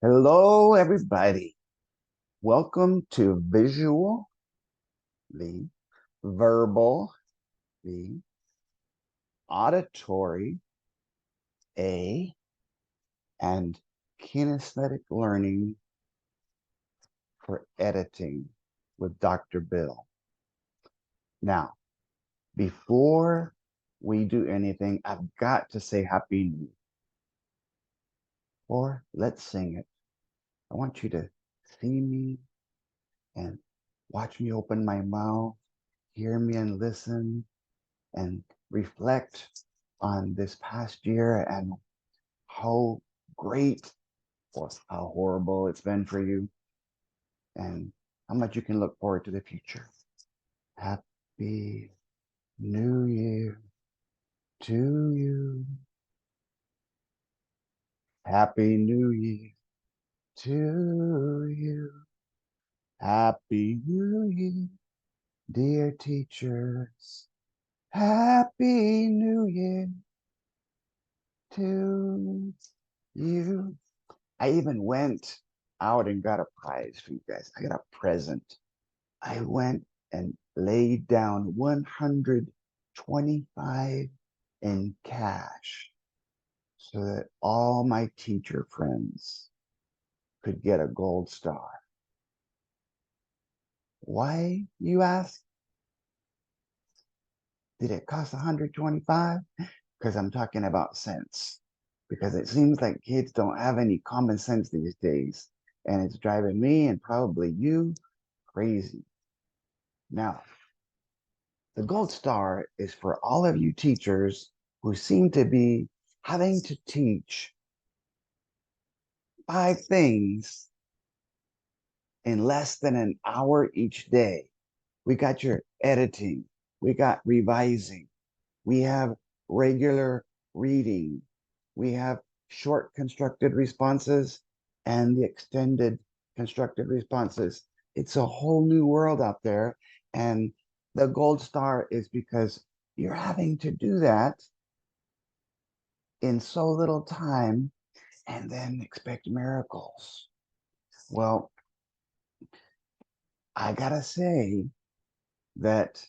Hello, everybody. Welcome to visual, V, verbal, V, auditory, A, and kinesthetic learning for editing with Dr. Bill. Now, before we do anything, I've got to say Happy New Year. Or let's sing it. I want you to see me and watch me open my mouth, hear me and listen, and reflect on this past year and how great or how horrible it's been for you and how much you can look forward to the future. Happy New Year to you. Happy New Year to you. Happy New Year, dear teachers. Happy New Year to you. I even went out and got a prize for you guys. I got a present. I went and laid down 125 in cash so that all my teacher friends could get a gold star. Why, you ask? Did it cost 125? Because I'm talking about sense. Because it seems like kids don't have any common sense these days. And it's driving me and probably you crazy. Now, the gold star is for all of you teachers who seem to be having to teach 5 things in less than an hour each day. We got your editing, we got revising, we have regular reading, we have short constructed responses and the extended constructed responses. It's a whole new world out there. And the gold star is because you're having to do that in so little time and then expect miracles. Well, I gotta say that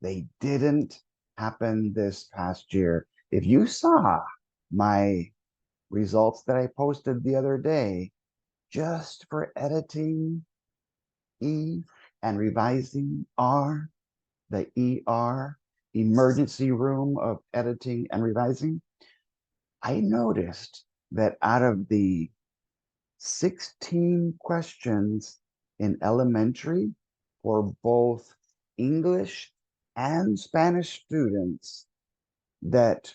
they didn't happen this past year. If you saw my results that I posted the other day, just for editing E and revising R, the ER, emergency room of editing and revising, I noticed that out of the 16 questions in elementary for both English and Spanish students, that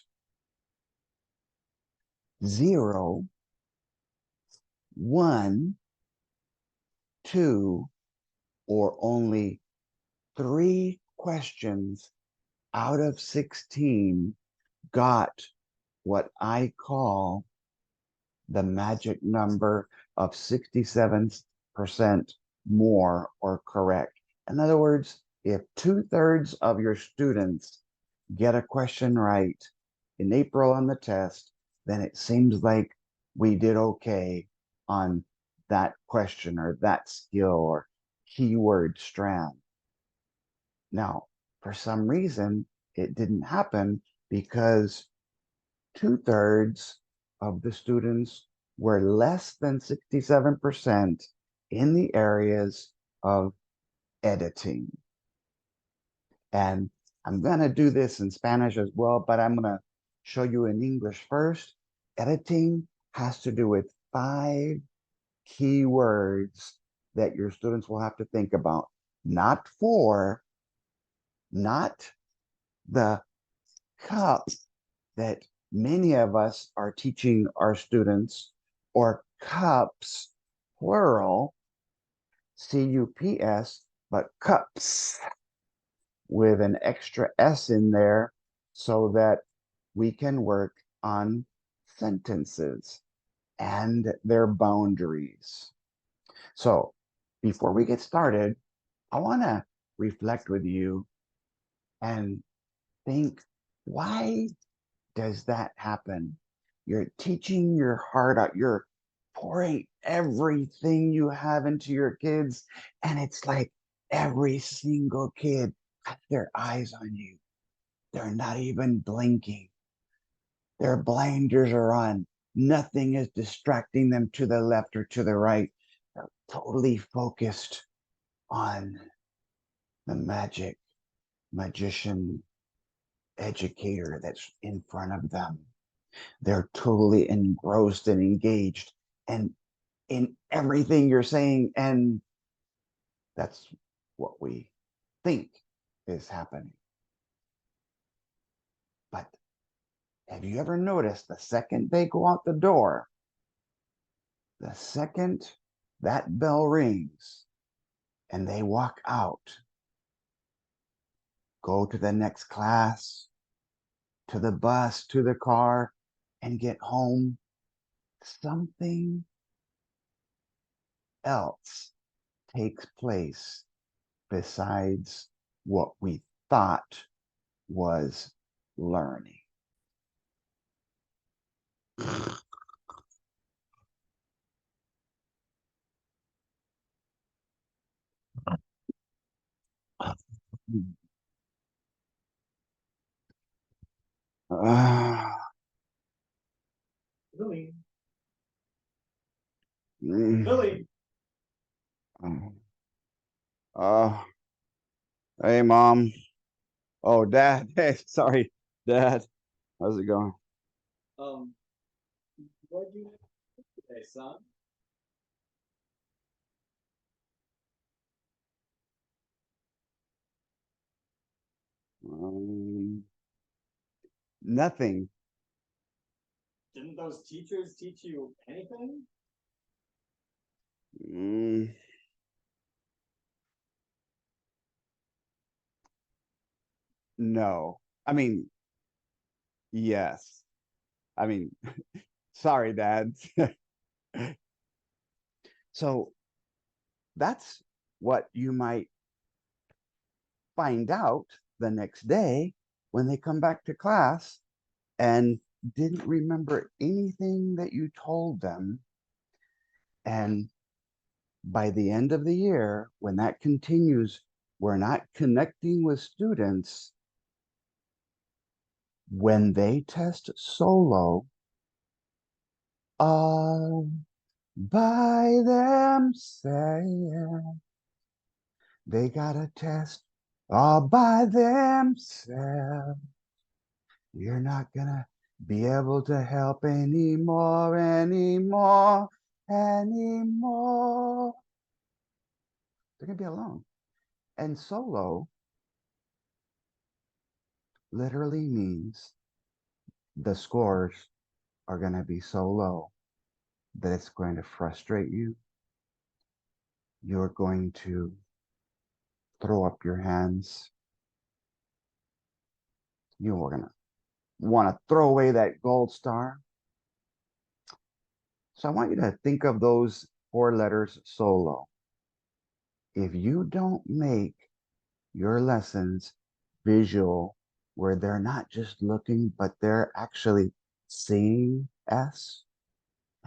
0, 1, 2, or only 3 questions out of 16 got what I call the magic number of 67% more or correct. In other words, if 2/3 of your students get a question right in April on the test, then it seems like we did okay on that question or that skill or keyword strand. Now, for some reason, it didn't happen because 2/3 of the students were less than 67% in the areas of editing. And I'm going to do this in Spanish as well, but I'm going to show you in English first. Editing has to do with 5 keywords that your students will have to think about. Not 4, not the cup that many of us are teaching our students, or cups, plural, C-U-P-S, but cups with an extra S in there so that we can work on sentences and their boundaries. So before we get started, I want to reflect with you and think, why does that happen? You're teaching your heart out. You're pouring everything you have into your kids. And it's like every single kid has their eyes on you. They're not even blinking. Their blinders are on. Nothing is distracting them to the left or to the right. They're totally focused on the magic magician educator that's in front of them. They're totally engrossed and engaged and in everything you're saying. And that's what we think is happening. But have you ever noticed the second they go out the door, the second that bell rings and they walk out, go to the next class, to the bus, to the car, and get home, something else takes place besides what we thought was learning. Billy, Mm. Billy. Uh, hey, Mom. Oh, Dad. Hey, sorry, Dad. How's it going? Um, what do you have today, son? Um, nothing. Didn't those teachers teach you anything? Mm, no. I mean, yes. I mean, sorry, Dad. So that's what you might find out the next day when they come back to class and didn't remember anything that you told them. And by the end of the year, when that continues, we're not connecting with students. When they test solo, all by themselves, they got a test all by themselves. You're not gonna be able to help anymore, anymore, anymore. They're gonna be alone. And solo literally means the scores are gonna be so low that it's going to frustrate you. You're going to throw up your hands. You're gonna want to throw away that gold star. So I want you to think of those four letters solo. If you don't make your lessons visual, where they're not just looking, but they're actually seeing S,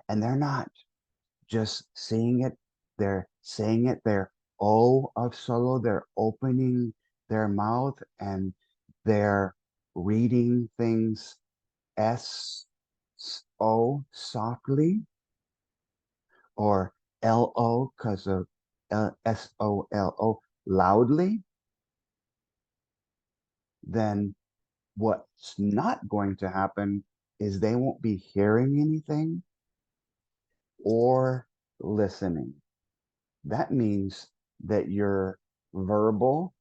and they're not just seeing it, they're saying it, they're O of solo, they're opening their mouth and they're reading things S O softly, or L O because of SOLO loudly. Then what's not going to happen is they won't be hearing anything or listening. That means that your verbal,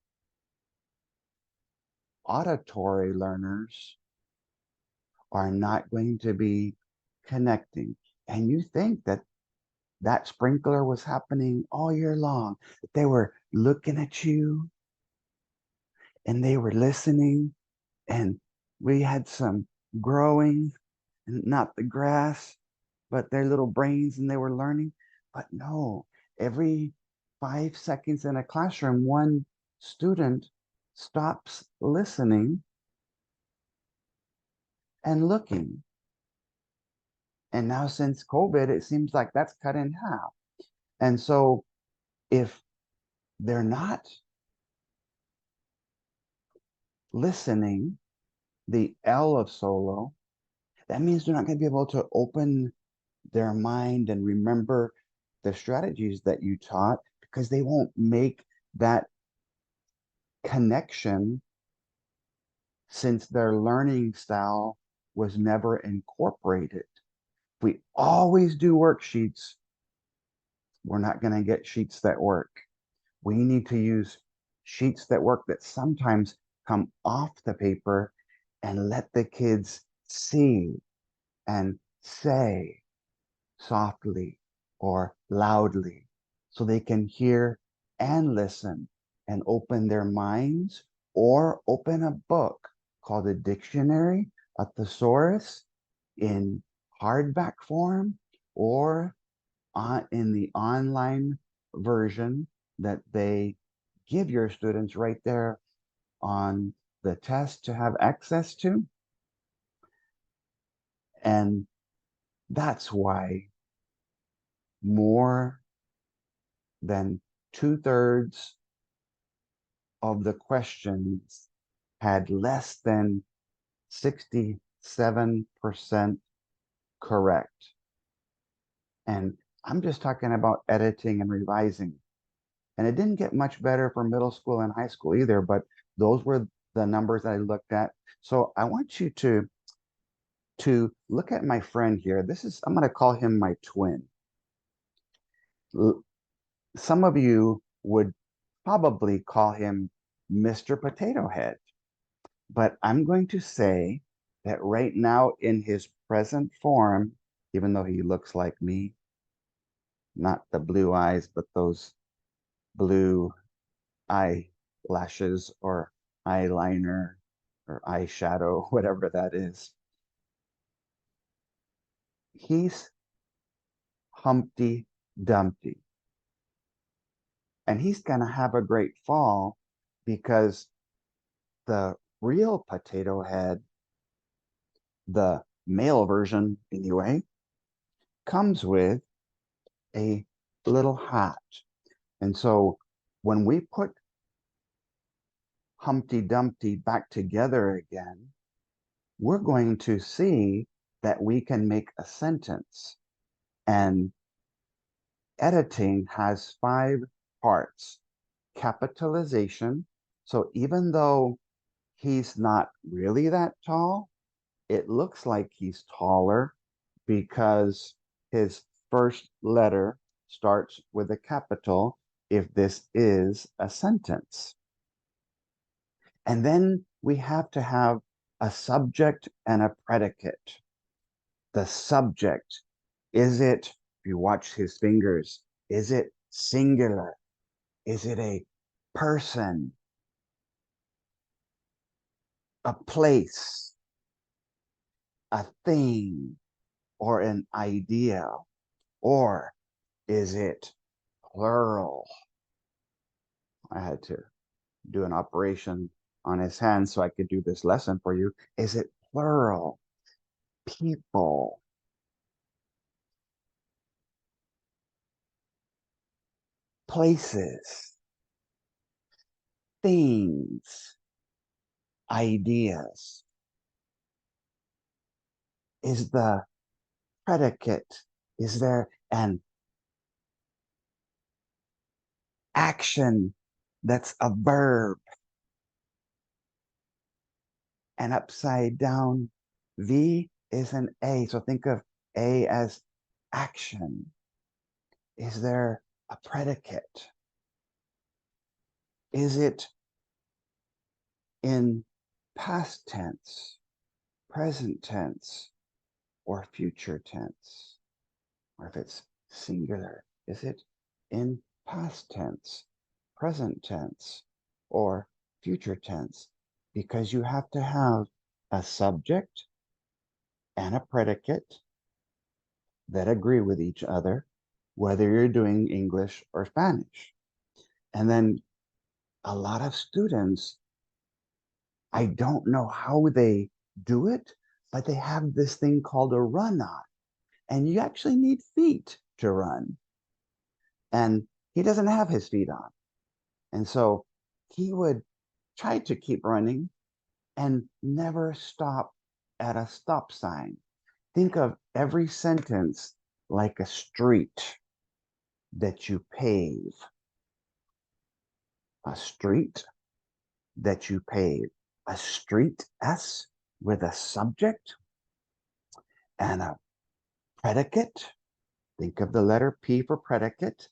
auditory learners are not going to be connecting. And you think that that sprinkler was happening all year long. They were looking at you and they were listening, and we had some growing, and not the grass, but their little brains, and they were learning. But no, every 5 seconds in a classroom, one student stops listening and looking. And now since COVID, it seems like that's cut in half. And so if they're not listening, the L of solo, that means they're not going to be able to open their mind and remember the strategies that you taught because they won't make that connection since their learning style was never incorporated. If we always do worksheets, we're not going to get sheets that work. We need to use sheets that work that sometimes come off the paper and let the kids see and say softly or loudly so they can hear and listen and open their minds or open a book called a dictionary, a thesaurus in hardback form or in the online version that they give your students right there on the test to have access to. And that's why more than 2/3 of the questions had less than 67% correct. And I'm just talking about editing and revising. And it didn't get much better for middle school and high school either, but those were the numbers that I looked at. So I want you to look at my friend here. I'm going to call him my twin. Some of you would probably call him Mr. Potato Head, but I'm going to say that right now in his present form, even though he looks like me, not the blue eyes, but those blue eyelashes or eyeliner or eyeshadow, whatever that is. He's Humpty Dumpty. And he's going to have a great fall because the real potato head, the male version anyway, comes with a little hat. And so when we put Humpty Dumpty back together again, we're going to see that we can make a sentence. And editing has 5 parts. Capitalization. So even though he's not really that tall, it looks like he's taller because his first letter starts with a capital if this is a sentence. And then we have to have a subject and a predicate. The subject, is it, if you watch his fingers, is it singular? Is it a person, a place, a thing, or an idea? Or is it plural? I had to do an operation on his hand so I could do this lesson for you. Is it plural? People, places, things, ideas. Is the predicate, is there an action that's a verb? And upside down, V is an A. So think of A as action. Is there a predicate? Is it in past tense, present tense, or future tense? Or if it's singular, is it in past tense, present tense, or future tense? Because you have to have a subject and a predicate that agree with each other, whether you're doing English or Spanish. And then a lot of students, I don't know how they do it, but they have this thing called a run-on. and you actually need feet to run. And he doesn't have his feet on. And so he would try to keep running and never stop at a stop sign. Think of every sentence like a street that you pave, a street that you pave, a street S with a subject and a predicate. Think of the letter P for predicate,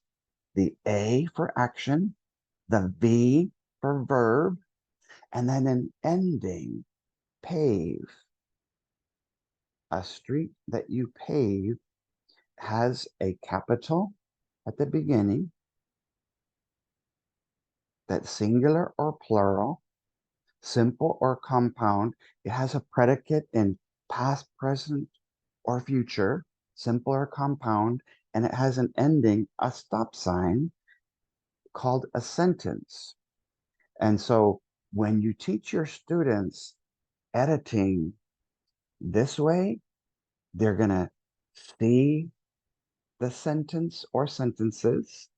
the A for action, the V for verb, and then an ending, pave. A street that you pave has a capital at the beginning, that's singular or plural, simple or compound. It has a predicate in past, present, or future, simple or compound, and it has an ending, a stop sign, called a sentence. And so when you teach your students editing this way, they're going to see the sentence or sentences.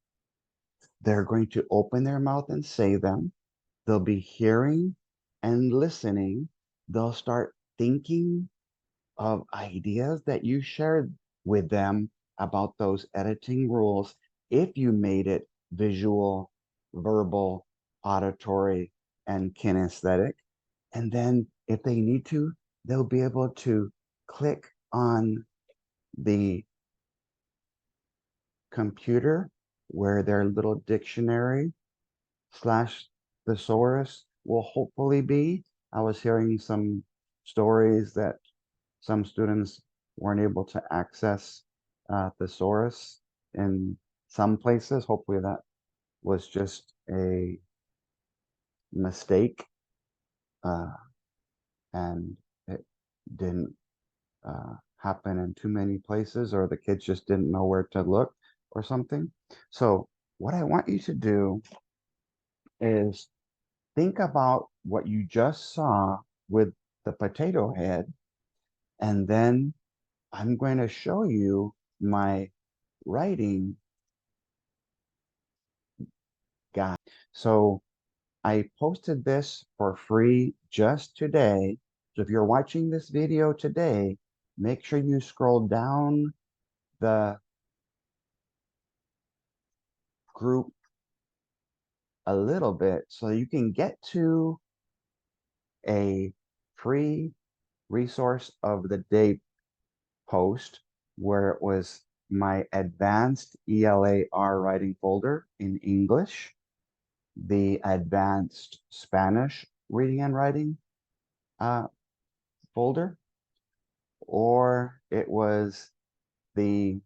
They're going to open their mouth and say them. They'll be hearing and listening. They'll start thinking of ideas that you shared with them about those editing rules if you made it visual, verbal, auditory, and kinesthetic. And then if they need to, they'll be able to click on the computer where their little dictionary slash thesaurus will hopefully be. I was hearing some stories that some students weren't able to access thesaurus in some places. Hopefully that was just a mistake uh, and it didn't happen in too many places, or the kids just didn't know where to look or something. So what I want you to do is think about what you just saw with the potato head, and then I'm going to show you my writing guide. So I posted this for free just today. So if you're watching this video today, make sure you scroll down the group a little bit so you can get to a free resource of the day post where it was my advanced ELAR writing folder in English, the advanced Spanish reading and writing folder, or it was the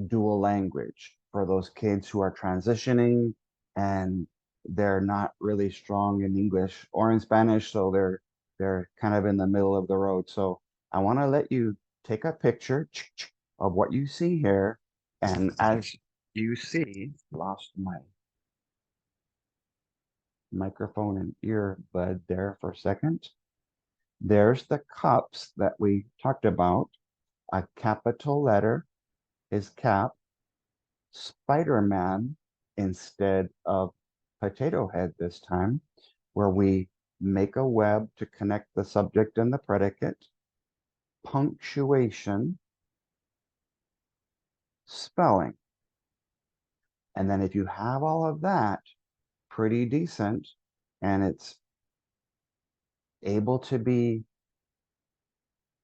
dual language for those kids who are transitioning and they're not really strong in English or in Spanish, so they're kind of in the middle of the road. So I want to let you take a picture of what you see here, and as you see, lost my microphone and earbud there for a second. There's the cups that we talked about. A capital letter is cap. Spider-Man instead of potato head this time, where we make a web to connect the subject and the predicate, punctuation, spelling. And then if you have all of that pretty decent and it's able to be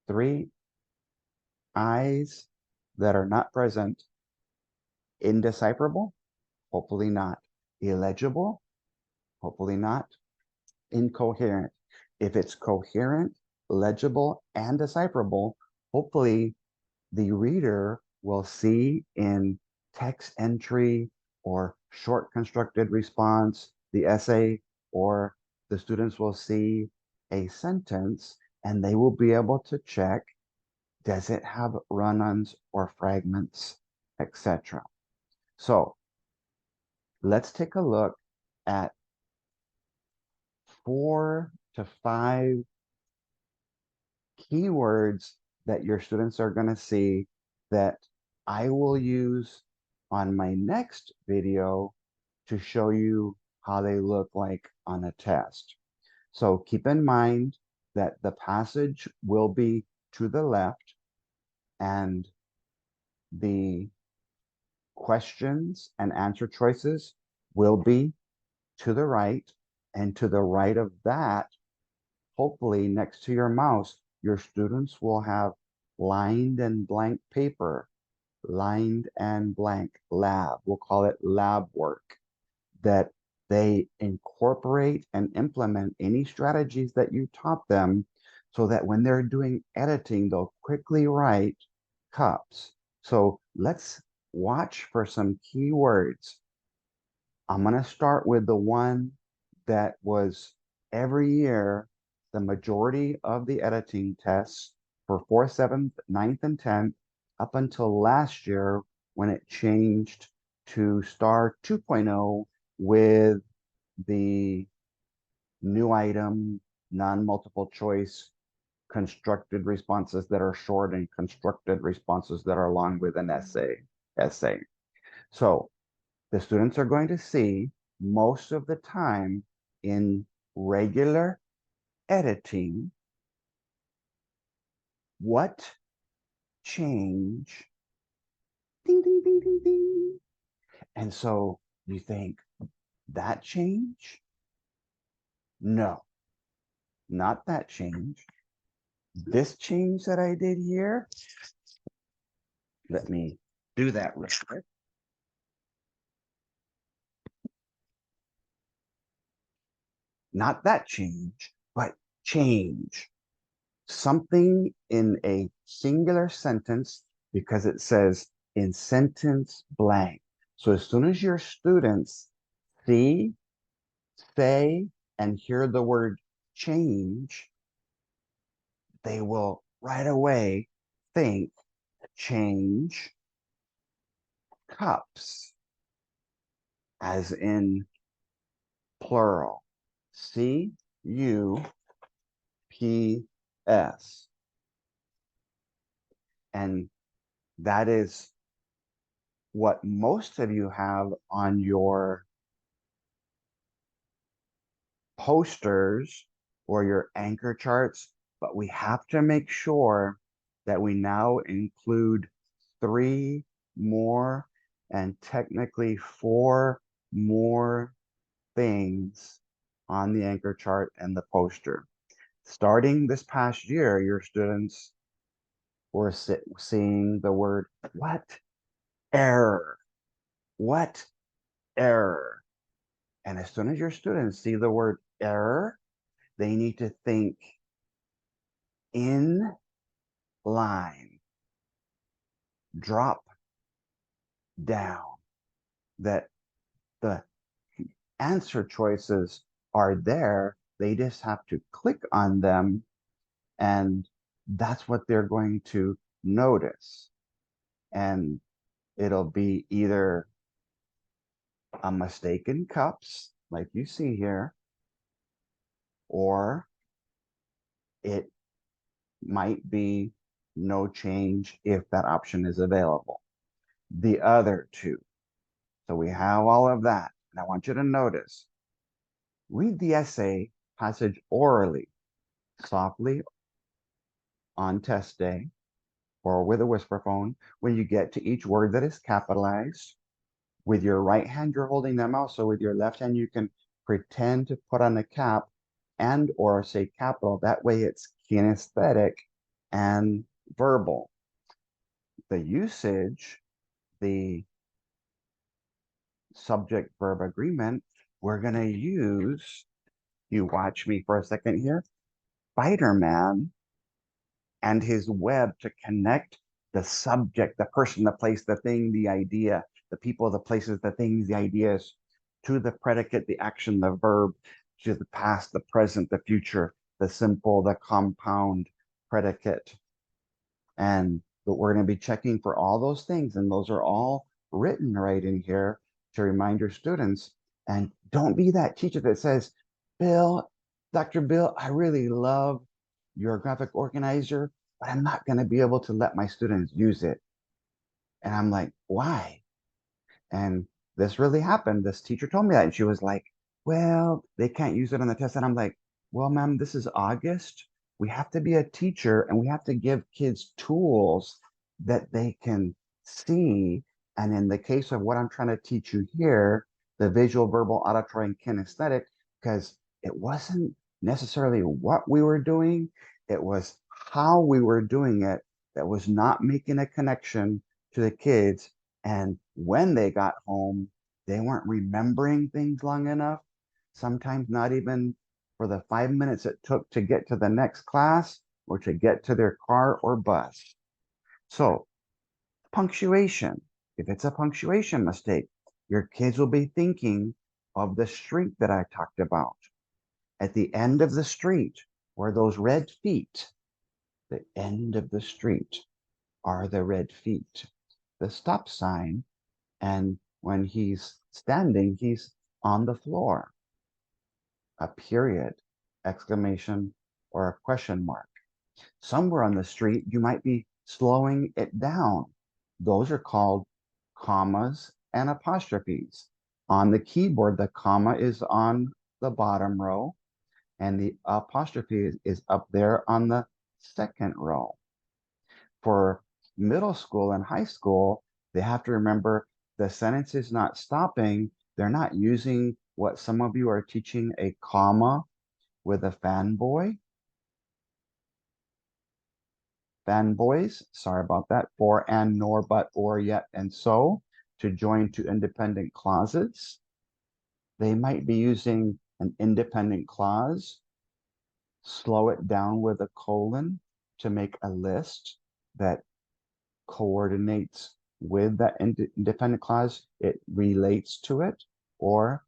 three I's that are not present, indecipherable, hopefully not, illegible, hopefully not, incoherent. If it's coherent, legible, and decipherable, hopefully the reader will see in text entry or short constructed response, the essay, or the students will see a sentence and they will be able to check, does it have run-ons or fragments, etc. So let's take a look at 4 to 5 keywords that your students are going to see that I will use on my next video to show you how they look like on a test. So keep in mind that the passage will be to the left and the questions and answer choices will be to the right. And to the right of that, hopefully next to your mouse, your students will have lined and blank paper, lined and blank lab. We'll call it lab work, that they incorporate and implement any strategies that you taught them so that when they're doing editing, they'll quickly write cups. So let's watch for some key words. I'm going to start with the one that was every year the majority of the editing tests for 4th, 7th, 9th, and 10th up until last year when it changed to STAR 2.0 with the new item, non-multiple choice, constructed responses that are short and constructed responses that are long with an essay. So the students are going to see most of the time in regular editing what change, ding, ding, ding, ding, ding. And so you think, that change? No, not that change. This change that I did here, let me do that real quick. Not that change, but change. Something in a singular sentence because it says in sentence blank. So as soon as your students see, say, and hear the word change, they will right away think change cups, as in plural. C-U-P-S. And that is what most of you have on your posters or your anchor charts, but we have to make sure that we now include 3 more and technically 4 more things on the anchor chart and the poster. Starting this past year, your students were seeing the word what? Error. What? Error. And as soon as your students see the word error, they need to think in line, drop down, that the answer choices are there. They just have to click on them, and that's what they're going to notice. And it'll be either a mistake in cups, like you see here, or it might be no change if that option is available. The other two. So we have all of that. And I want you to notice, read the essay passage orally, softly on test day, or with a whisper phone. When you get to each word that is capitalized, with your right hand, you're holding them out. So with your left hand, you can pretend to put on a cap and or say capital. That way it's kinesthetic and verbal. The usage, the subject verb agreement, we're going to use, you watch me for a second here, Spider-Man and his web to connect the subject, the person, the place, the thing, the idea, the people, the places, the things, the ideas, to the predicate, the action, the verb, to the past, the present, the future, the simple, the compound predicate. And but we're going to be checking for all those things, and those are all written right in here to remind your students. And don't be that teacher that says, Bill, Dr. Bill, I really love your graphic organizer. but I'm not going to be able to let my students use it. And I'm like, why? And this really happened. This teacher told me that. And she was like, well, they can't use it on the test. And I'm like, well, ma'am, this is August. We have to be a teacher and we have to give kids tools that they can see. And in the case of what I'm trying to teach you here, the visual, verbal, auditory, and kinesthetic, because it wasn't necessarily what we were doing, it was how we were doing it that was not making a connection to the kids. And when they got home, they weren't remembering things long enough, sometimes not even for the 5 minutes it took to get to the next class or to get to their car or bus. So, punctuation. If it's a punctuation mistake, your kids will be thinking of the street that I talked about. At the end of the street, where those red feet, the end of the street are the red feet. The stop sign, and when he's standing, he's on the floor. A period, exclamation, or a question mark. Somewhere on the street, you might be slowing it down. Those are called commas and apostrophes. On the keyboard, the comma is on the bottom row, and the apostrophe is up there on the second row. For middle school and high school, they have to remember the sentence is not stopping. They're not using what some of you are teaching, a comma with a fanboys, sorry about that, for, and, nor, but, or, yet, and so, to join to independent clauses. They might be using an independent clause, slow it down with a colon to make a list that coordinates with that independent clause, it relates to it, or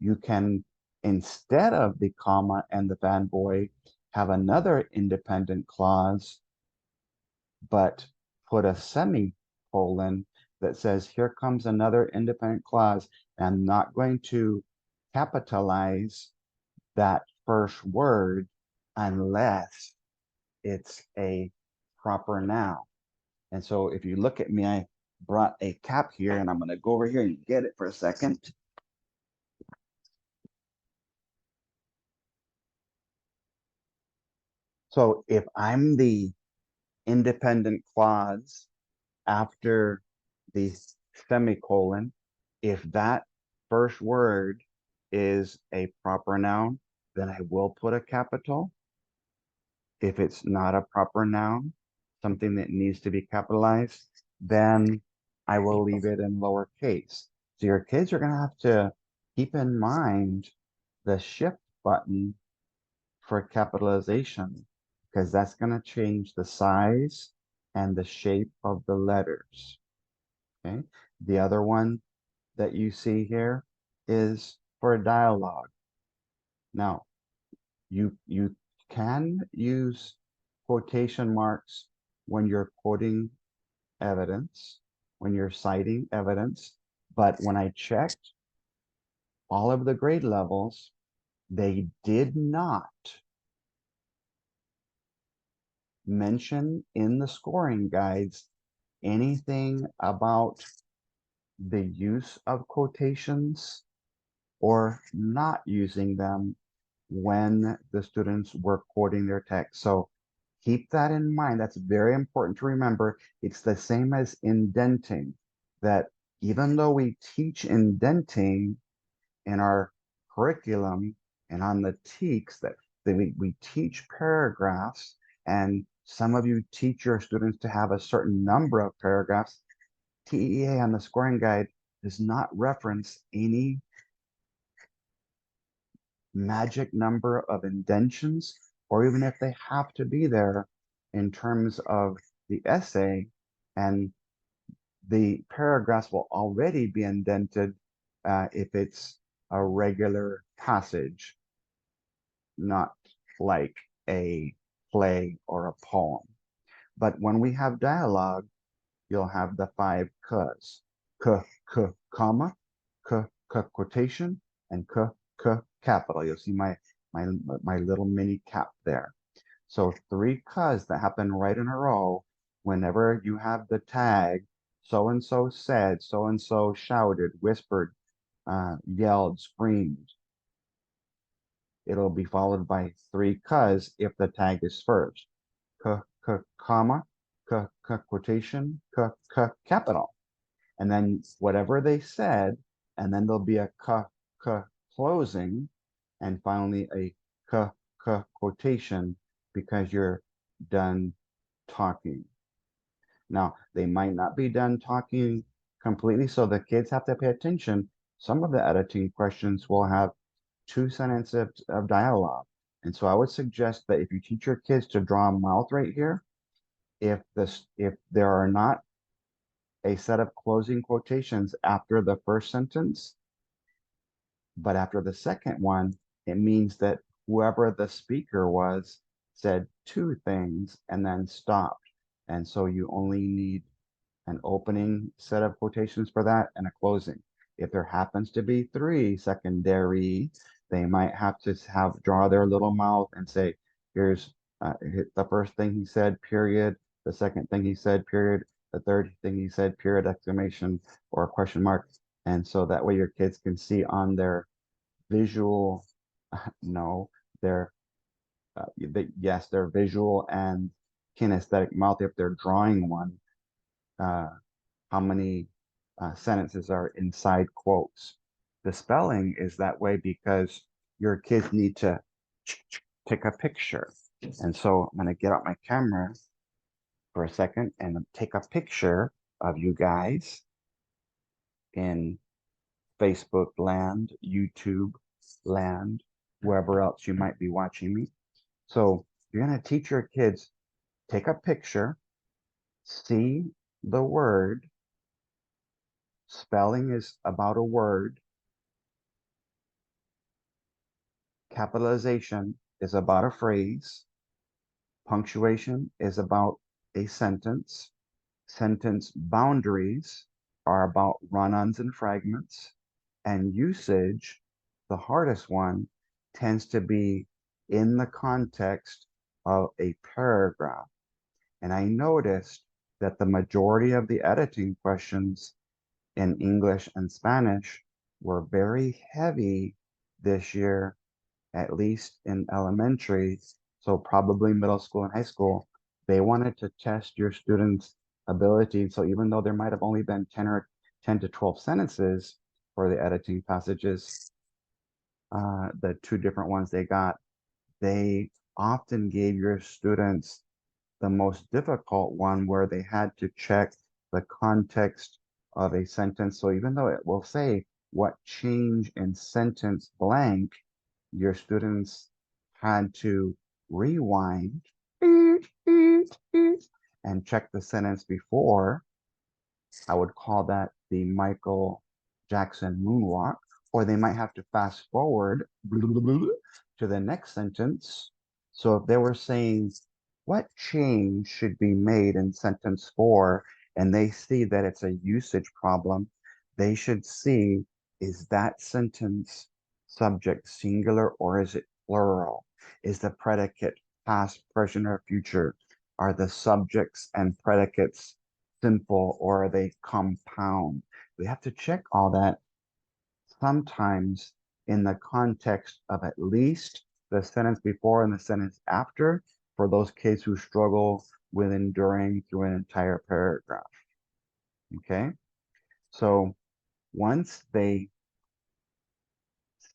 you can, instead of the comma and the fanboy, have another independent clause, but put a semicolon that says, here comes another independent clause. I'm not going to capitalize that first word unless it's a proper noun. And so if you look at me, I brought a cap here and I'm going to go over here and get it for a second. So if I'm the independent clause after the semicolon, if that first word is a proper noun, then I will put a capital. If it's not a proper noun, something that needs to be capitalized, then I will leave it in lowercase. So your kids are going to have to keep in mind the shift button for capitalization, because that's going to change the size and the shape of the letters. Okay. The other one that you see here is for a dialogue. Now, you can use quotation marks when you're quoting evidence, when you're citing evidence, but when I checked all of the grade levels, they did not mention in the scoring guides anything about the use of quotations or not using them when the students were quoting their text. So keep that in mind. That's very important to remember. It's the same as indenting, that even though we teach indenting in our curriculum and on the TEKS, that we teach paragraphs, and some of you teach your students to have a certain number of paragraphs. TEA on the scoring guide does not reference any magic number of indentions, or even if they have to be there in terms of the essay, and the paragraphs will already be indented if it's a regular passage, not like a play or a poem. But when we have dialogue, you'll have the five k's: k, k, comma, k, k, quotation, and k, k, capital. You'll see my little mini cap there. So three cuz that happen right in a row, whenever you have the tag, so-and-so said, so-and-so shouted, whispered, yelled, screamed, it'll be followed by three cuz if the tag is first. Comma, quotation, capital. And then whatever they said, and then there'll be a closing, and finally a quotation because you're done talking. Now, they might not be done talking completely, so the kids have to pay attention. Some of the editing questions will have two sentences of dialogue. And so I would suggest that if you teach your kids to draw a mouth right here, if there are not a set of closing quotations after the first sentence, but after the second one, it means that whoever the speaker was said two things and then stopped. And so you only need an opening set of quotations for that and a closing. If there happens to be three secondary, they might have to draw their little mouth and say, here's the first thing he said, period. The second thing he said, period. The third thing he said, period, exclamation, or question mark. And so that way your kids can see on their visual, no, their, yes, their visual and kinesthetic mouth, if they're drawing one, how many sentences are inside quotes. The spelling is that way because your kids need to take a picture. And so I'm going to get out my camera for a second and take a picture of you guys in Facebook land, YouTube land, wherever else you might be watching me. So you're going to teach your kids, take a picture, see the word. Spelling is about a word. Capitalization is about a phrase. Punctuation is about a sentence. Sentence boundaries are about run-ons and fragments. And usage, the hardest one, tends to be in the context of a paragraph. And I noticed that the majority of the editing questions in English and Spanish were very heavy this year, at least in elementary, so probably middle school and high school. They wanted to test your students' ability. So even though there might have only been 10 to 12 sentences for the editing passages, the two different ones they got, they often gave your students the most difficult one where they had to check the context of a sentence. So even though it will say what change in sentence blank, your students had to rewind and check the sentence before. I would call that the Michael Jackson moonwalk, or they might have to fast forward to the next sentence. So if they were saying, what change should be made in sentence 4, and they see that it's a usage problem, they should see, is that sentence subject singular or is it plural? Is the predicate past, present, or future? Are the subjects and predicates simple or are they compound? We have to check all that sometimes in the context of at least the sentence before and the sentence after for those kids who struggle with enduring through an entire paragraph. Okay, so once they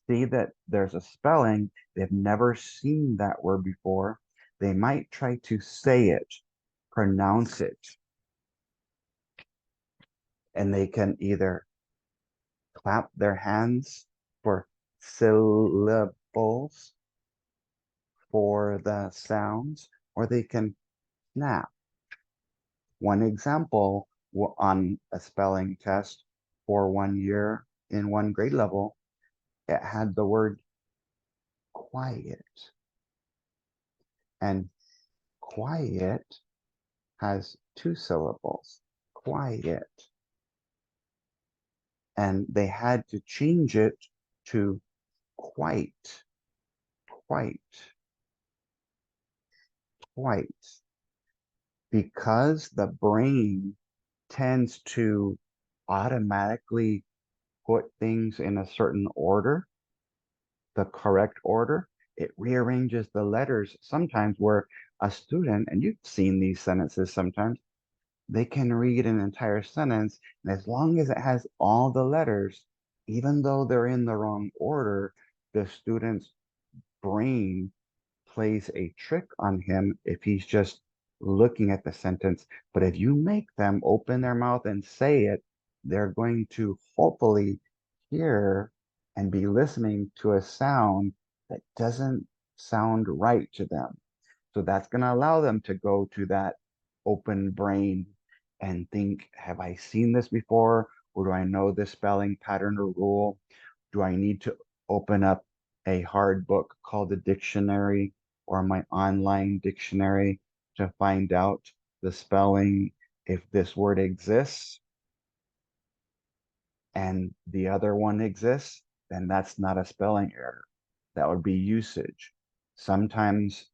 see that there's a spelling, they've never seen that word before, they might try to say it, pronounce it, and they can either clap their hands for syllables for the sounds, or they can snap. One example on a spelling test for 1 year in one grade level, it had the word quiet. And quiet has two syllables, quiet. And they had to change it to quite, quite. quite. Because the brain tends to automatically put things in a certain order, the correct order, it rearranges the letters sometimes where a student, and you've seen these sentences sometimes, they can read an entire sentence, and as long as it has all the letters, even though they're in the wrong order, the student's brain plays a trick on him if he's just looking at the sentence. But if you make them open their mouth and say it, they're going to hopefully hear and be listening to a sound that doesn't sound right to them. So that's going to allow them to go to that open brain and think, have I seen this before? Or do I know this spelling pattern or rule? Do I need to open up a hard book called a dictionary or my online dictionary to find out the spelling if this word exists and the other one exists? Then that's not a spelling error. That would be usage. Sometimes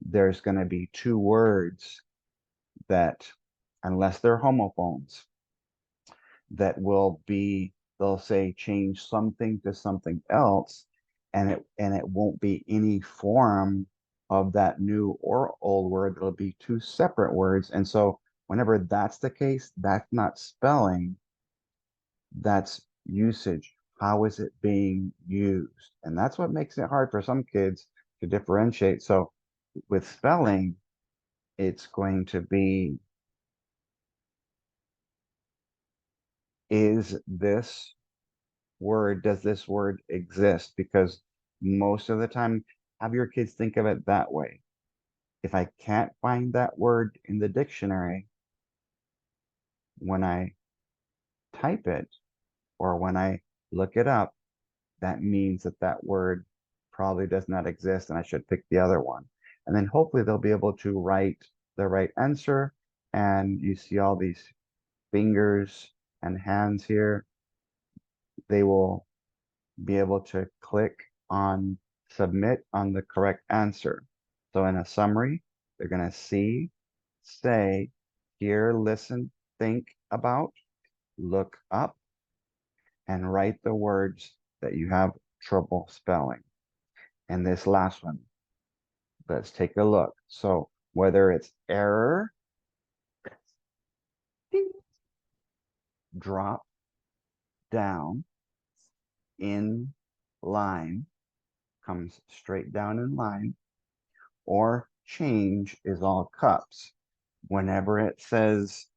there's going to be two words that, unless they're homophones, that will be, they'll say change something to something else, and it won't be any form of that new or old word. It'll be two separate words. And so whenever that's the case, that's not spelling, that's usage. How is it being used? And that's what makes it hard for some kids to differentiate. So with spelling, it's going to be, is this word, does this word exist? Because most of the time, have your kids think of it that way. If I can't find that word in the dictionary, when I type it or when I look it up, that means that that word probably does not exist and I should pick the other one. And then hopefully they'll be able to write the right answer. And you see all these fingers and hands here. They will be able to click on submit on the correct answer. So in a summary, they're going to see, say, hear, listen, think about, look up, and write the words that you have trouble spelling. And this last one, let's take a look. So whether it's error, drop down, in line, comes straight down in line, or change is all cups. Whenever it says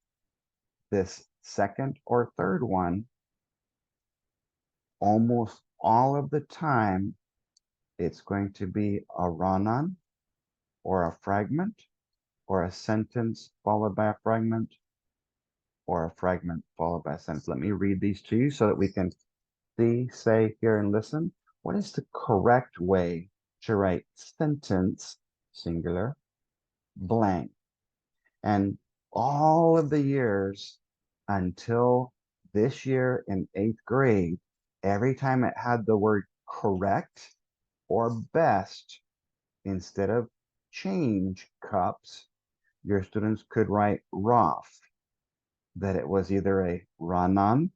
this second or third one, almost all of the time, it's going to be a run-on or a fragment or a sentence followed by a fragment or a fragment followed by a sentence. Let me read these to you so that we can see, say, hear, and listen. What is the correct way to write sentence, singular, blank? And all of the years until this year in 8th grade, every time it had the word correct or best, instead of change cups, your students could write ROF, that it was either a run-on,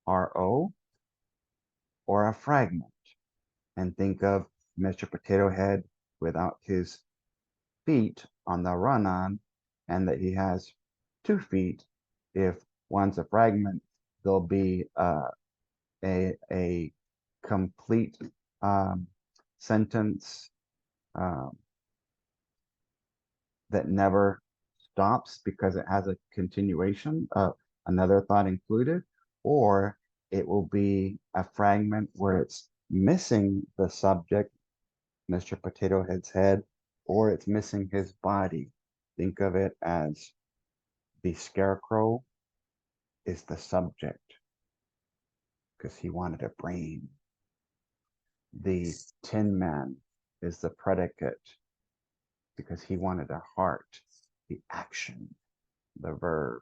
RO, or a fragment. And think of Mr. Potato Head without his feet on the run-on, and that he has 2 feet. If one's a fragment, there'll be a complete sentence that never stops because it has a continuation, another thought included, or it will be a fragment where it's missing the subject, Mr. Potato Head's head, or it's missing his body. Think of it as the scarecrow is the subject because he wanted a brain. The Tin Man is the predicate because he wanted a heart, the action, the verb.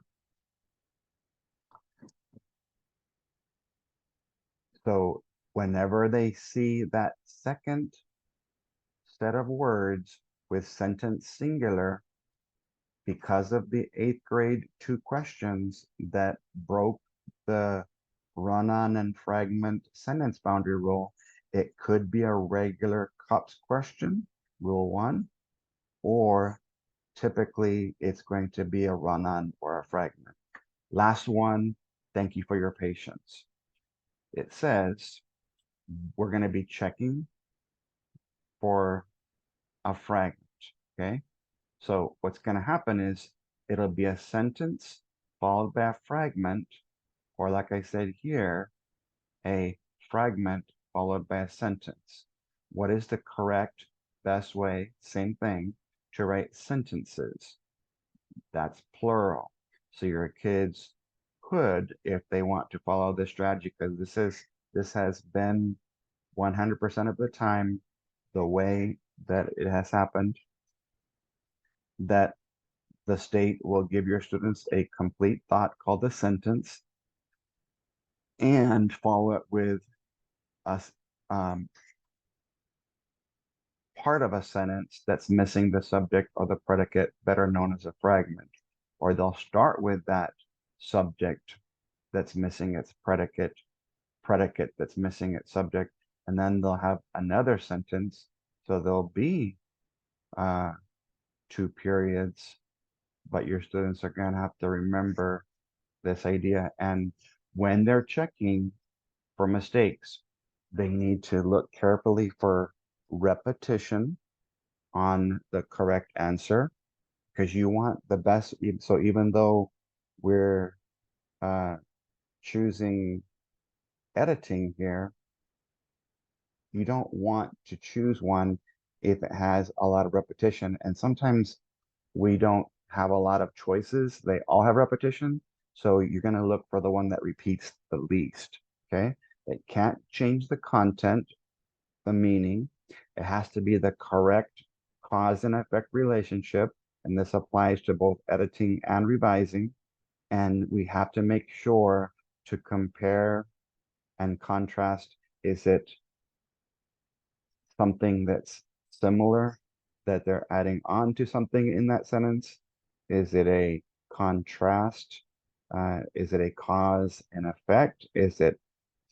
So whenever they see that second set of words with sentence singular because of the 8th grade 2 questions that broke the run-on and fragment sentence boundary rule. It could be a regular CUPS question, rule 1, or typically it's going to be a run-on or a fragment. Last one, thank you for your patience. It says we're going to be checking for a fragment, okay? So what's going to happen is it'll be a sentence followed by a fragment, or like I said here, a fragment followed by a sentence. What is the correct, best way, same thing, to write sentences? That's plural. So your kids could, if they want to follow this strategy, because this has been 100% of the time the way that it has happened, that the state will give your students a complete thought called a sentence and follow it with a part of a sentence that's missing the subject or the predicate, better known as a fragment. Or they'll start with that subject that's missing its predicate, predicate that's missing its subject, and then they'll have another sentence. So there'll be 2 periods, but your students are going to have to remember this idea. And when they're checking for mistakes, they need to look carefully for repetition on the correct answer, because you want the best. So even though we're choosing editing here, you don't want to choose one if it has a lot of repetition. And sometimes we don't have a lot of choices. They all have repetition. So you're going to look for the one that repeats the least. Okay. It can't change the content, the meaning. It has to be the correct cause and effect relationship. And this applies to both editing and revising. And we have to make sure to compare and contrast. Is it something that's similar that they're adding on to something in that sentence? Is it a contrast? Is it a cause and effect? Is it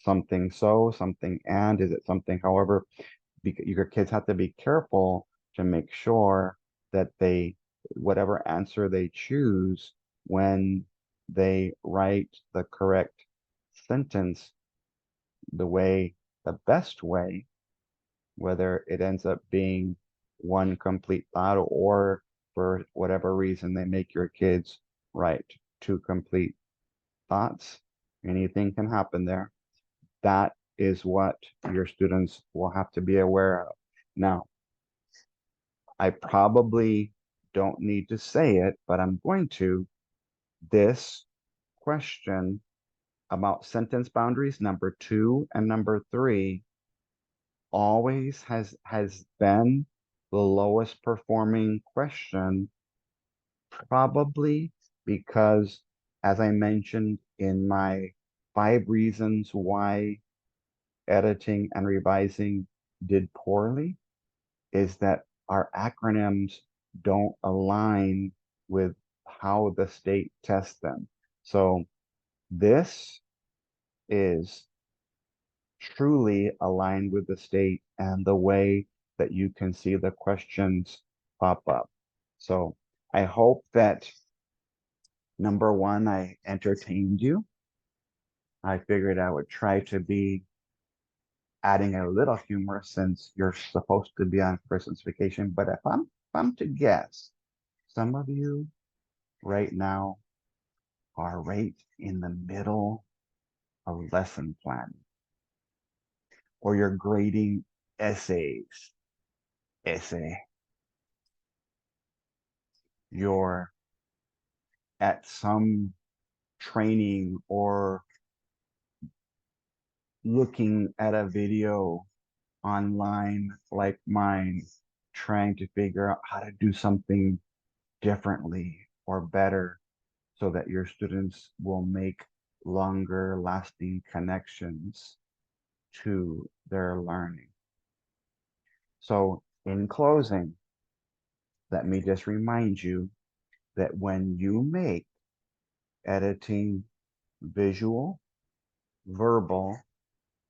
something so, something and? Is it something however? Your kids have to be careful to make sure that they, whatever answer they choose, when they write the correct sentence, the best way, whether it ends up being one complete thought or for whatever reason they make your kids write 2 complete thoughts. Anything can happen there. That is what your students will have to be aware of. Now, I probably don't need to say it, but I'm going to. This question about sentence boundaries, number 2 and number 3, always has been the lowest performing question, probably because, as I mentioned in my 5 reasons why editing and revising did poorly, is that our acronyms don't align with how the state tests them. So this is truly aligned with the state and the way that you can see the questions pop up. So I hope that, number 1, I entertained you. I figured I would try to be adding a little humor since you're supposed to be on Christmas vacation. But if I'm to guess, some of you right now are right in the middle of lesson planning, or you're grading essays, essay. You're at some training or looking at a video online like mine, trying to figure out how to do something differently or better so that your students will make longer lasting connections to their learning. So in closing, let me just remind you that when you make editing visual, verbal,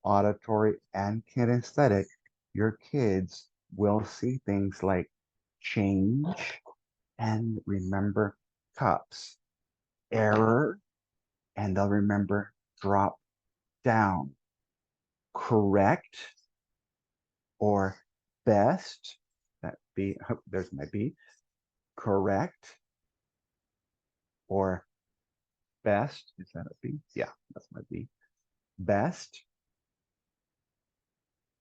auditory, and kinesthetic, your kids will see things like change and remember cups, error, and they'll remember drop down, correct or best. That be there's my B. Correct or best. Is that a B? Yeah, that's my B. Best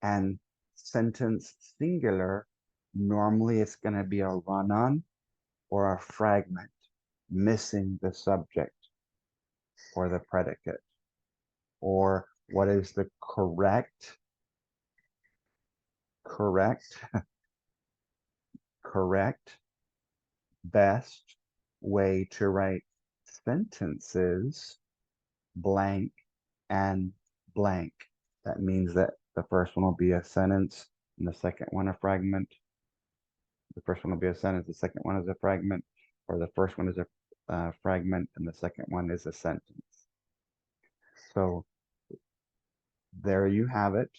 and sentence singular. Normally it's going to be a run-on or a fragment, missing the subject or the predicate. Or what is the correct, correct, best way to write sentences blank and blank. That means that the first one will be a sentence and the second one a fragment. The first one will be a sentence, the second one is a fragment, or the first one is a fragment and the second one is a sentence. So there you have it,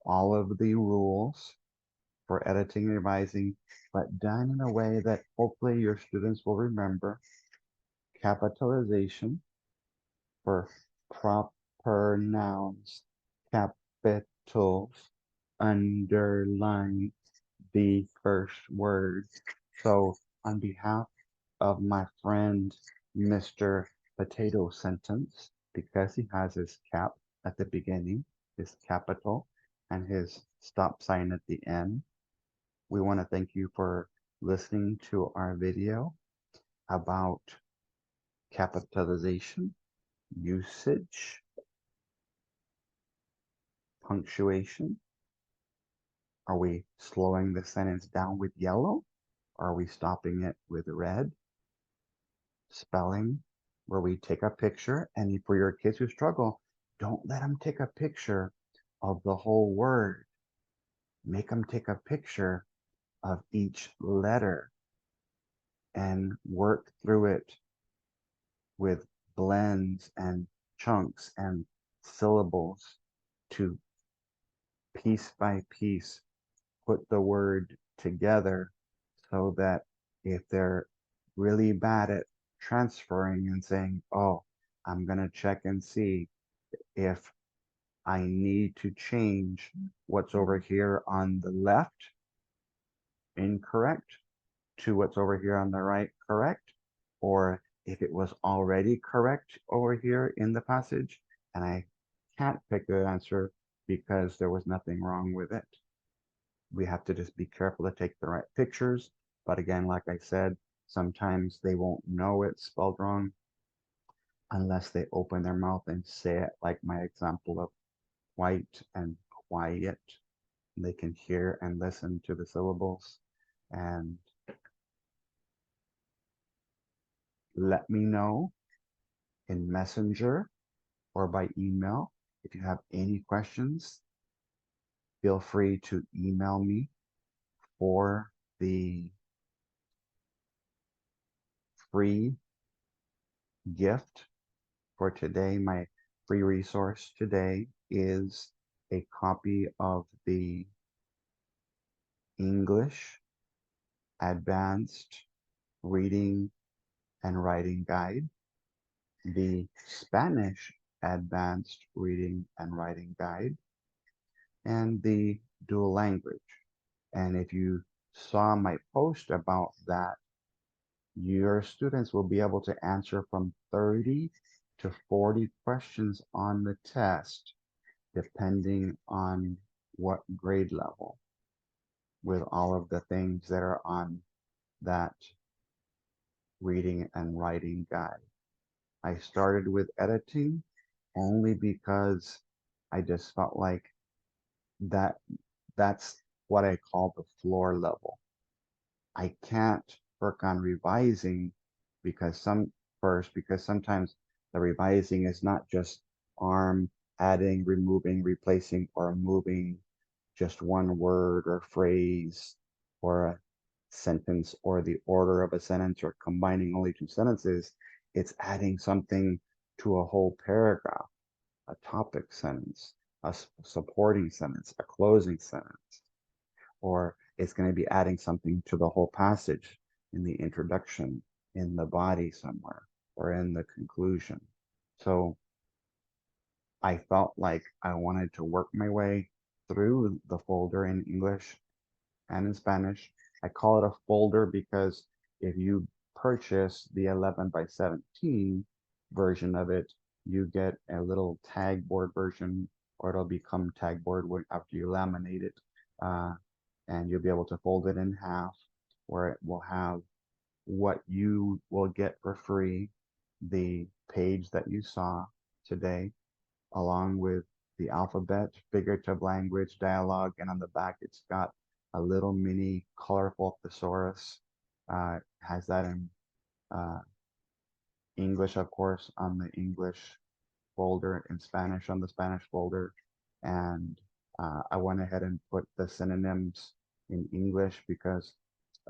all of the rules for editing and revising, but done in a way that hopefully your students will remember. Capitalization for proper nouns, capitals, underline the first word. So on behalf of my friend Mr. Potato Sentence, because he has his cap at the beginning, his capital, and his stop sign at the end, we want to thank you for listening to our video about capitalization, usage, punctuation. Are we slowing the sentence down with yellow? Are we stopping it with red? Spelling, where we take a picture, and for your kids who struggle, don't let them take a picture of the whole word. Make them take a picture of each letter and work through it with blends and chunks and syllables to piece by piece put the word together so that if they're really bad at transferring and saying, oh, I'm going to check and see if I need to change what's over here on the left, incorrect, to what's over here on the right, correct, or if it was already correct over here in the passage and I can't pick the answer because there was nothing wrong with it. We have to just be careful to take the right pictures. But again, like I said, sometimes they won't know it's spelled wrong unless they open their mouth and say it, like my example of white and quiet. They can hear and listen to the syllables. And let me know in Messenger or by email if you have any questions. Feel free to email me for the free gift for today. My free resource today is a copy of the English Advanced Reading and Writing Guide, the Spanish Advanced Reading and Writing Guide, and the Dual Language. And if you saw my post about that, your students will be able to answer from 30 to 40 questions on the test, depending on what grade level, with all of the things that are on that reading and writing guide. I started with editing only because I just felt like that's what I call the floor level. I can't work on revising because sometimes the revising is not just arm adding, removing, replacing, or moving just one word or phrase or sentence or the order of a sentence or combining only two sentences. It's adding something to a whole paragraph, a topic sentence, a supporting sentence, a closing sentence, or it's going to be adding something to the whole passage in the introduction, in the body somewhere, or in the conclusion. So I felt like I wanted to work my way through the folder in English and in Spanish. I call it a folder because if you purchase the 11 by 17 version of it, you get a little tag board version, or it'll become tag board after you laminate it. And you'll be able to fold it in half, where it will have what you will get for free, the page that you saw today, along with the alphabet, figurative language, dialogue, and on the back it's got a little mini colorful thesaurus. Has that in English, of course, on the English folder, in Spanish on the Spanish folder. And I went ahead and put the synonyms in English because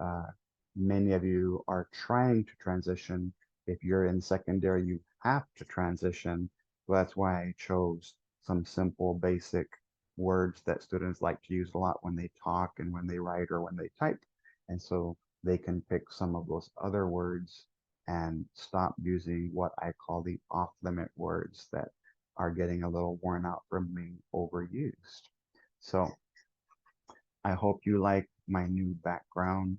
uh, many of you are trying to transition. If you're in secondary, you have to transition. So that's why I chose some simple, basic words that students like to use a lot when they talk and when they write or when they type. And so they can pick some of those other words and stop using what I call the off-limit words that are getting a little worn out from being overused. So I hope you like my new background.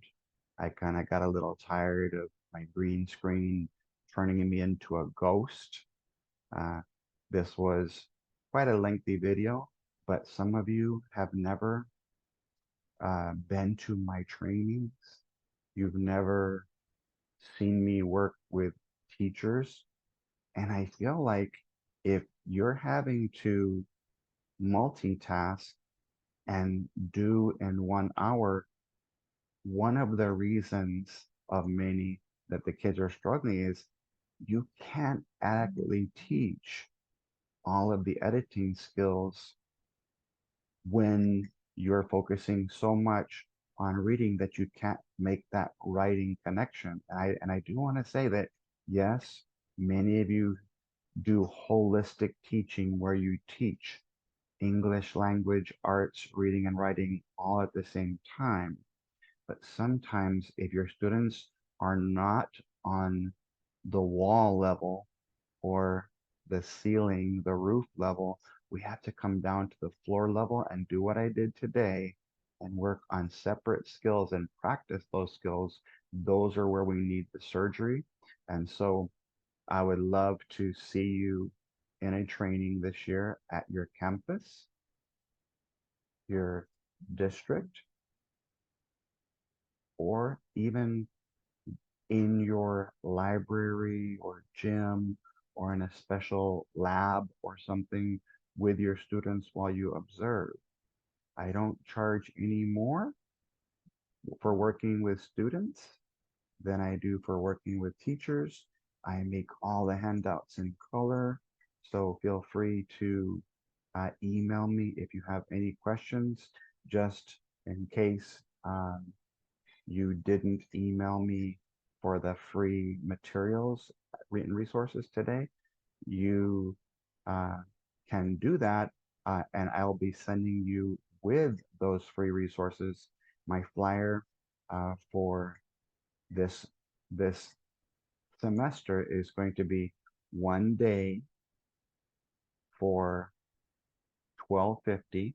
I kind of got a little tired of my green screen turning me into a ghost. Uh, this was quite a lengthy video, but some of you have never been to my trainings. You've never seen me work with teachers. And I feel like if you're having to multitask and do in 1 hour, one of the reasons of many that the kids are struggling is you can't adequately teach all of the editing skills when you're focusing so much on reading that you can't make that writing connection. And I do want to say that yes, many of you do holistic teaching where you teach English language, arts, reading and writing all at the same time. But sometimes if your students are not on the wall level or the ceiling, the roof level, we have to come down to the floor level and do what I did today and work on separate skills and practice those skills. Those are where we need the surgery. And so I would love to see you in a training this year at your campus, your district, or even in your library or gym or in a special lab or something with your students while you observe. I don't charge any more for working with students than I do for working with teachers. I make all the handouts in color, so feel free to email me if you have any questions, just in case you didn't email me for the free materials, written resources today. You uh, can do that, and I'll be sending you with those free resources my flyer for this semester is going to be 1 day for 12.50,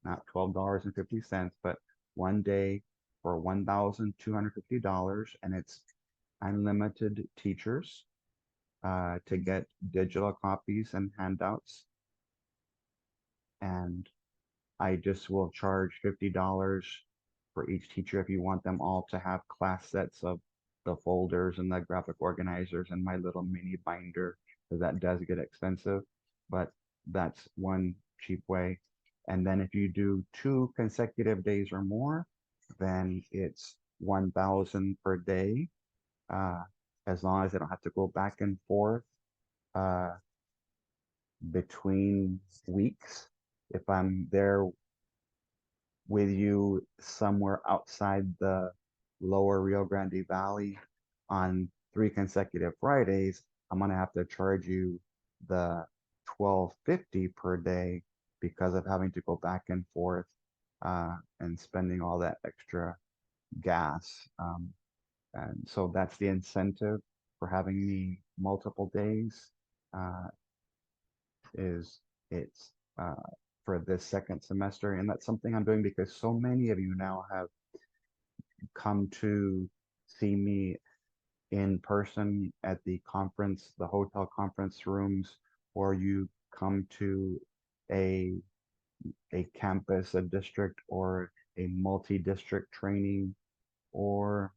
not $12.50, but 1 day for $1,250, and it's unlimited teachers to get digital copies and handouts. And I just will charge $50 for each teacher if you want them all to have class sets of the folders and the graphic organizers and my little mini binder, because that does get expensive, but that's one cheap way. And then if you do 2 consecutive days or more, then it's 1,000 per day, uh, as long as I don't have to go back and forth uh, between weeks. If I'm there with you somewhere outside the Lower Rio Grande Valley on 3 consecutive Fridays, I'm gonna have to charge you the 12.50 per day because of having to go back and forth and spending all that extra gas. And so that's the incentive for having me multiple days. Uh, is it's for this second semester, and that's something I'm doing because so many of you now have come to see me in person at the conference, the hotel conference rooms, or you come to a campus, a district, or a multi-district training, or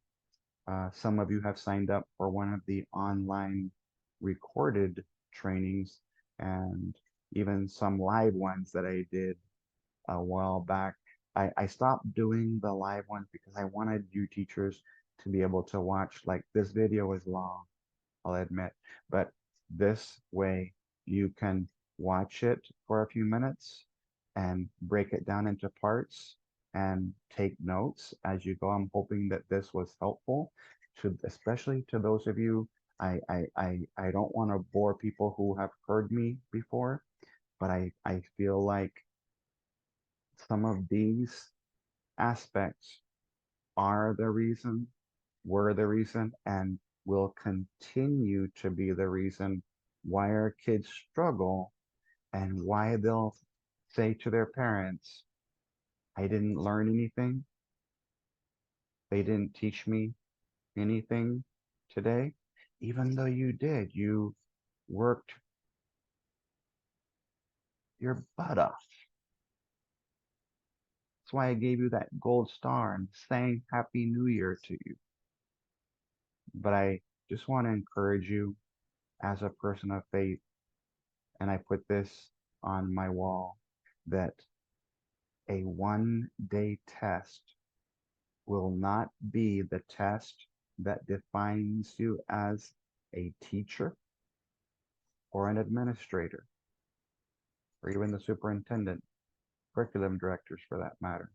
some of you have signed up for one of the online recorded trainings, and even some live ones that I did a while back. I stopped doing the live ones because I wanted you teachers to be able to watch. Like, this video is long, I'll admit, but this way you can watch it for a few minutes and break it down into parts and take notes as you go. I'm hoping that this was helpful to, especially to those of you. I don't want to bore people who have heard me before, but I feel like some of these aspects are the reason, were the reason, and will continue to be the reason why our kids struggle and why they'll say to their parents, I didn't learn anything. They didn't teach me anything today. Even though you did, you worked your butt off. That's why I gave you that gold star and sang Happy New Year to you. But I just want to encourage you as a person of faith, and I put this on my wall, that a 1 day test will not be the test that defines you as a teacher or an administrator, or even the superintendent, curriculum directors for that matter.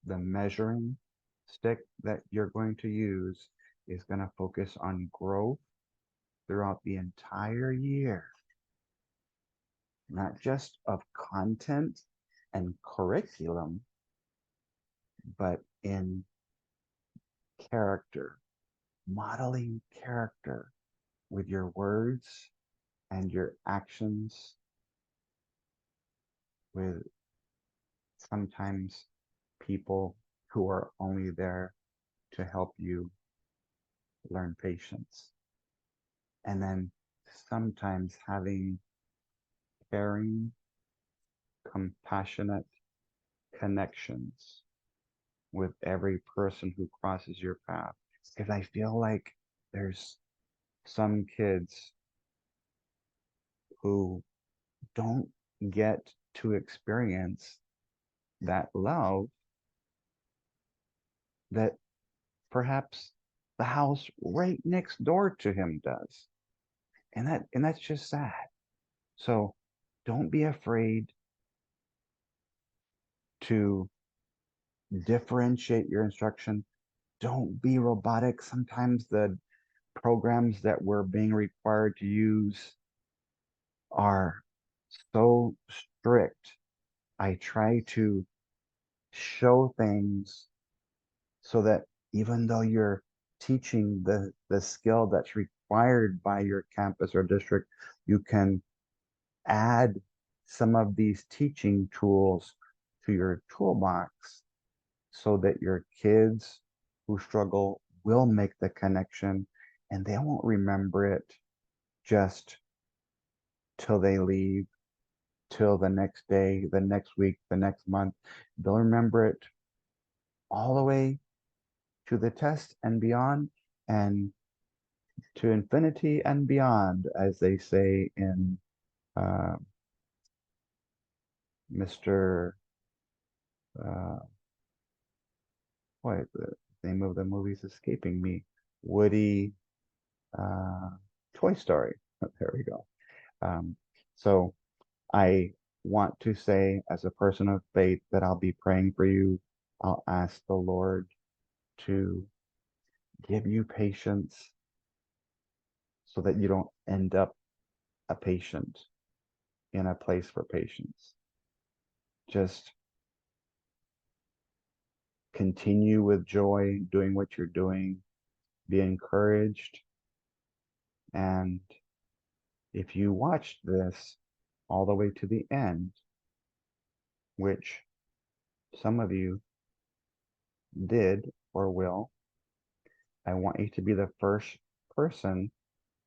The measuring stick that you're going to use is going to focus on growth throughout the entire year, not just of content and curriculum, but in character, modeling character with your words and your actions, with sometimes people who are only there to help you learn patience. And then sometimes having caring, compassionate connections with every person who crosses your path. Because I feel like there's some kids who don't get to experience that love that perhaps the house right next door to him does. And that's just sad. So don't be afraid to differentiate your instruction. Don't be robotic. Sometimes the programs that we're being required to use are so strict. I try to show things so that even though you're teaching the skill that's required by your campus or district, you can add some of these teaching tools to your toolbox so that your kids who struggle will make the connection, and they won't remember it just till they leave, till the next day, the next week, the next month. They'll remember it all the way to the test and beyond, and to infinity and beyond, as they say in uh, Mr. Uh, what the name of the movie is escaping me? Woody, uh, Toy Story. There we go. Um, so I want to say, as a person of faith, that I'll be praying for you I'll ask the Lord to give you patience so that you don't end up a patient in a place for patience. Just continue with joy, doing what you're doing, be encouraged. And if you watched this all the way to the end, which some of you did or will, I want you to be the first person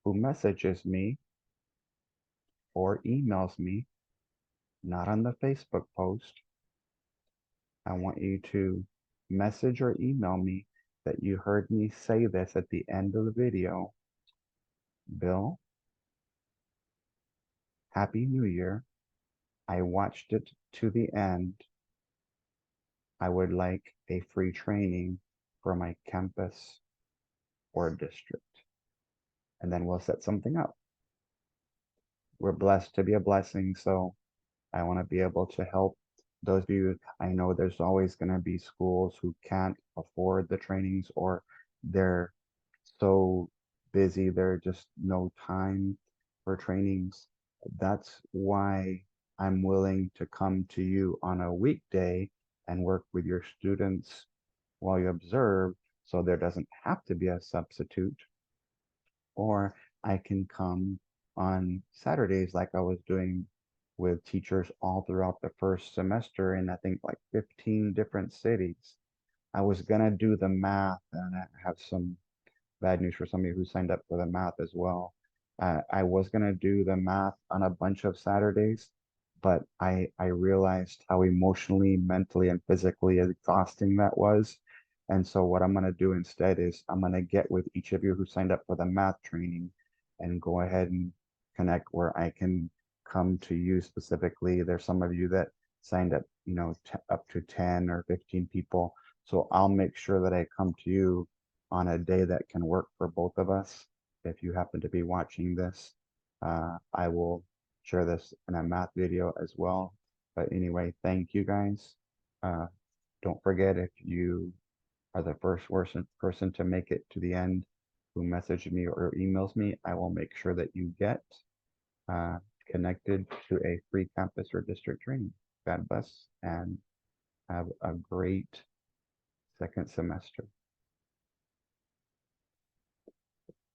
who messages me or emails me, not on the Facebook post. I want you to message or email me that you heard me say this at the end of the video. Bill, Happy New Year. I watched it to the end. I would like a free training for my campus or district. And then we'll set something up. We're blessed to be a blessing, so I want to be able to help those of you. I know there's always going to be schools who can't afford the trainings, or they're so busy, there's just no time for trainings. That's why I'm willing to come to you on a weekday and work with your students while you observe, so there doesn't have to be a substitute. Or I can come on Saturdays like I was doing with teachers all throughout the first semester in I think like 15 different cities. I was gonna do the math, and I have some bad news for some of you who signed up for the math as well. I was gonna do the math on a bunch of Saturdays, but I realized how emotionally, mentally, and physically exhausting that was. And so what I'm gonna do instead is I'm gonna get with each of you who signed up for the math training and go ahead and connect where I can come to you specifically. There's some of you that signed up, up to 10 or 15 people. So I'll make sure that I come to you on a day that can work for both of us. If you happen to be watching this, I will share this in a math video as well. But anyway, thank you guys. Uh, don't forget, if you are the first person to make it to the end who messaged me or emails me, I will make sure that you get uh, connected to a free campus or district training. God bless and have a great second semester.